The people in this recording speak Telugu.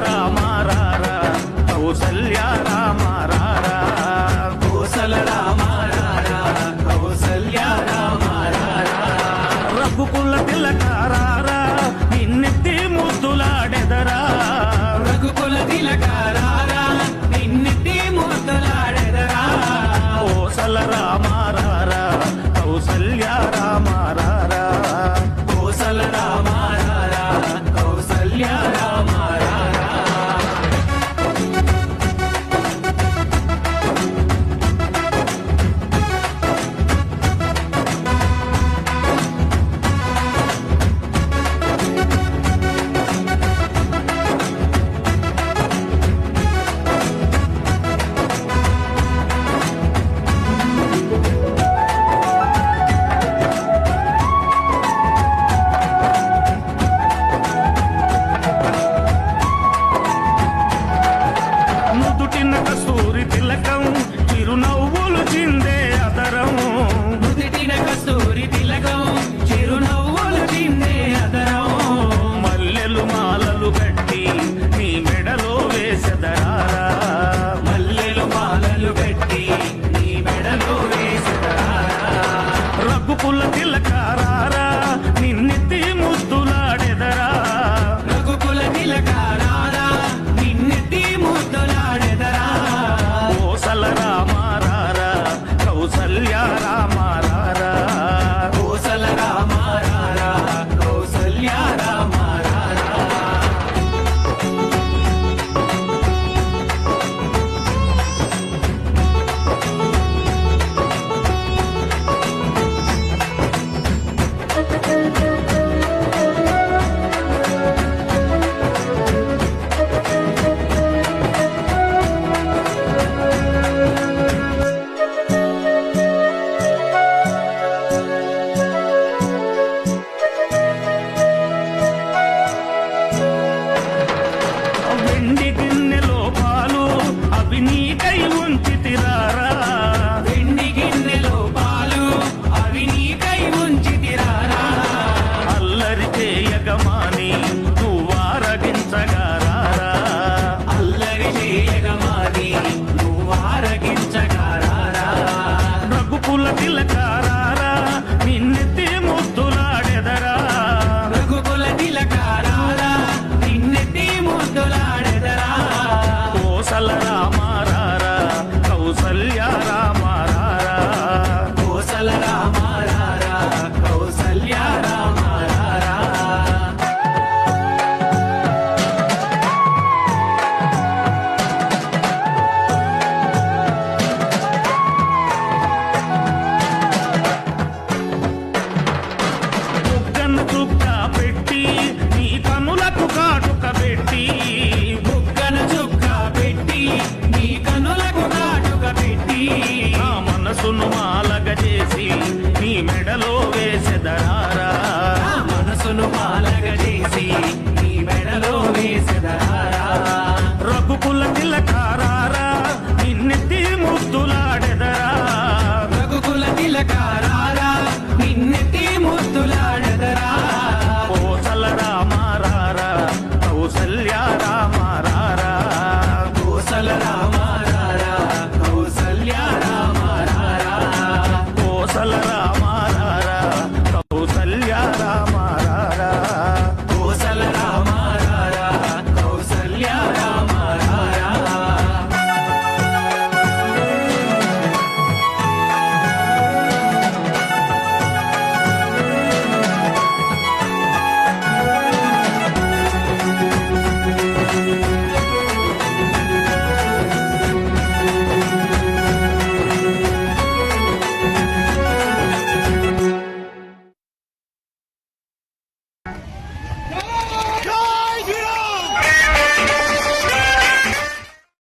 రామ రారా కౌసల్య రామ రారా కోసల రామ రారా కౌసల్య రామ రారా రఘుకుల తిలక రారా నిన్నెత్తి ముద్దులాడెదరా రఘుకుల తిలక రారా నిన్నెత్తి ముద్దులాడెదరా కోసల రామ రారా కౌసల్య రామ రారా కోసల రామ రారా కౌసల్య రామ రారా నుదుటిన కస్తూరి తిలకం చిరునవ్వులు చిందే అదరం నుదిటిన కస్తూరి తిలకం చిరునవ్వులు చిందే అదరం మల్లెలు మాలలు కట్టి నీ మెడలో వేసెదరారా మల్లెలు మాలలు పెట్టి నీ మెడలో వేసెదరా రఘుకుల తిలక రారా నిన్నెత్తి ముద్దులాడెదరా రఘుకుల తిలక రారా నిన్నెత్తి ముద్దులాడెదరా కోసల రామ రారా కౌసల్య రామ రారా కోసల రామ రారా కౌసల్య రామ రారా వెండి గిన్నెలో పాలు అవి నీకై ఉంచి తిరారా వెండి గిన్నెలో పాలు అవి నీకై ఉంచితిరారా అల్లరి చేయగమాని నువ్వారగించగారారా అల్లరి చేయగమాని నువ్వారగించగారారా రఘుకుల తిలక రారా నిన్నెత్తి ముద్దులాడెదరా రఘుకుల తిలక రారా నిన్నెత్తి ముద్దులాడెదరా కోసల రామ రారా కౌసల్య రామ రారా కోసల రామ రారా కౌసల్య రామ రారా బుగ్గన చుక్క పెట్టి నీ కనులకు కాటుక పెట్టి బుగ్గన చుక్క పెట్టి నీ కనులకు కాటుక పెట్టి నా మనసును మాలగ చేసి నీ మెడలో వేసెదరారా నా మనసును మాలగ చేసి